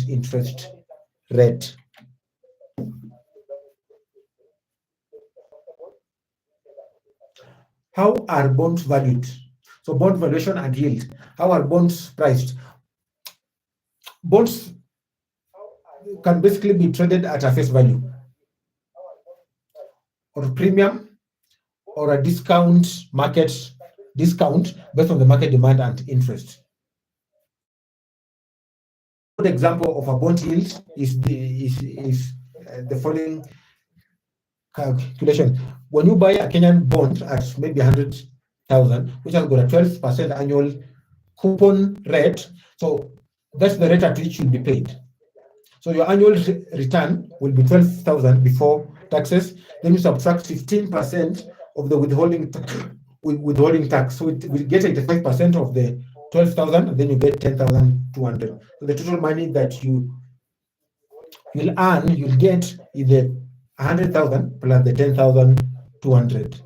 interest rate. How are bonds valued? So bond valuation and yield. How are bonds priced? Bonds can basically be traded at a face value, or premium, or a discount based on the market demand and interest. A good example of a bond yield is the following calculation. When you buy a Kenyan bond at maybe 100,000, which has got a 12% annual coupon rate, so that's the rate at which you'll be paid. So your annual return will be 12,000 before taxes. Then you subtract 15% of the withholding tax. So it will get 85% of the 12,000, and then you get 10,200. So the total money that you'll get is the 100,000 plus the 10,200.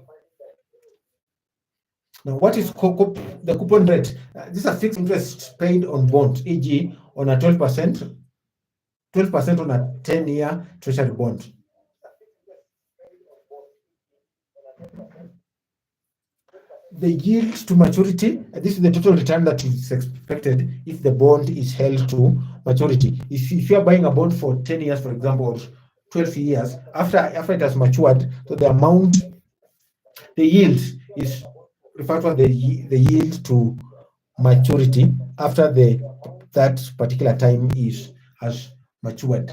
Now, what is the coupon rate? This is a fixed interest paid on bonds, e.g., on a 12% on a 10-year treasury bond. The yield to maturity, this is the total return that is expected if the bond is held to maturity. If you are buying a bond for 10 years, for example, or 12 years, after it has matured, so the yield is referred to as the yield to maturity after that particular time has matured.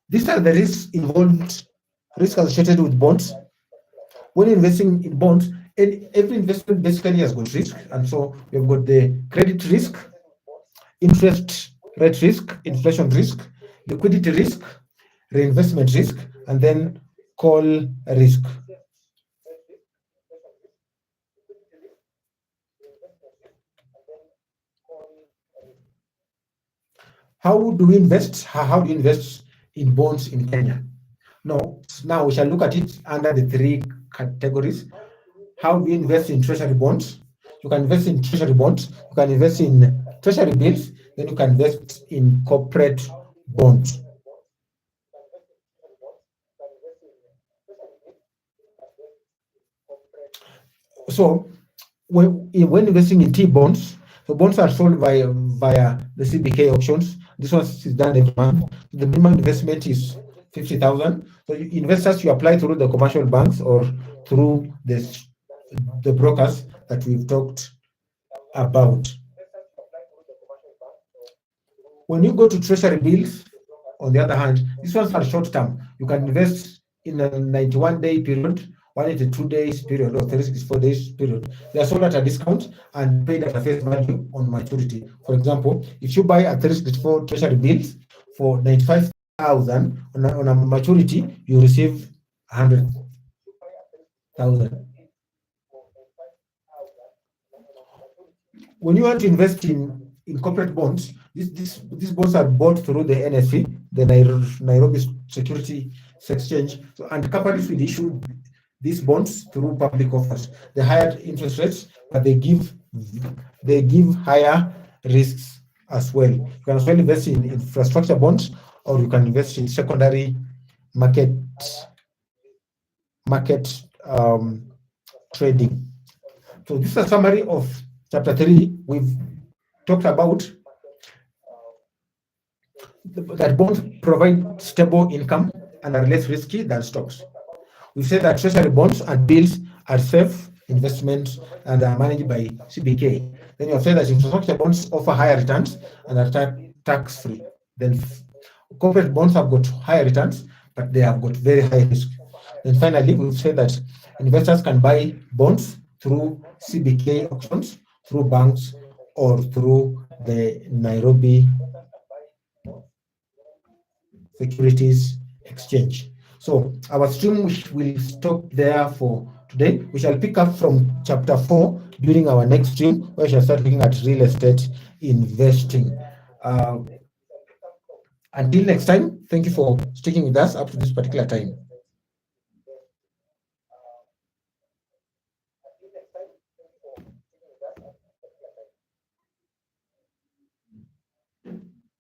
These are the risks associated with bonds. When investing in bonds, every investment basically has got risk, and so we've got the credit risk, interest rate risk, inflation risk, liquidity risk, reinvestment risk, and then call risk. How do you invest in bonds in Kenya? Now we shall look at it under the three categories. How do you invest in treasury bonds? You can invest in treasury bonds, you can invest in treasury bills, then you can invest in corporate bonds. So when investing in T-bonds, so bonds are sold via the CBK auctions. This one is done every month. The minimum investment is 50,000. So investors, you apply through the commercial banks or through the brokers that we've talked about. When you go to treasury bills, on the other hand, these ones are short term. You can invest in a 91-day period, 182 days period, or 364 days period. They are sold at a discount and paid at a face value on maturity. For example, if you buy a 364 treasury bills for 95,000 on a maturity, you receive 100,000. When you want to invest in corporate bonds, these bonds are bought through the NSE, the Nairobi Security Exchange, and companies will issue these bonds through public offers. They higher interest rates, but they give higher risks as well. You can as well invest in infrastructure bonds, or you can invest in secondary market trading. So this is a summary of chapter 3. We've talked about that bonds provide stable income and are less risky than stocks. We said that treasury bonds and bills are safe investments and are managed by CBK. Then you have said that infrastructure bonds offer higher returns and are tax-free. Then corporate bonds have got higher returns, but they have got very high risk. Then finally, we've said that investors can buy bonds through CBK auctions, through banks, or through the Nairobi Securities Exchange. So our stream will stop there for today. We shall pick up from chapter 4 during our next stream, where we shall start looking at real estate investing. Until next time, thank you for sticking with us up to this particular time.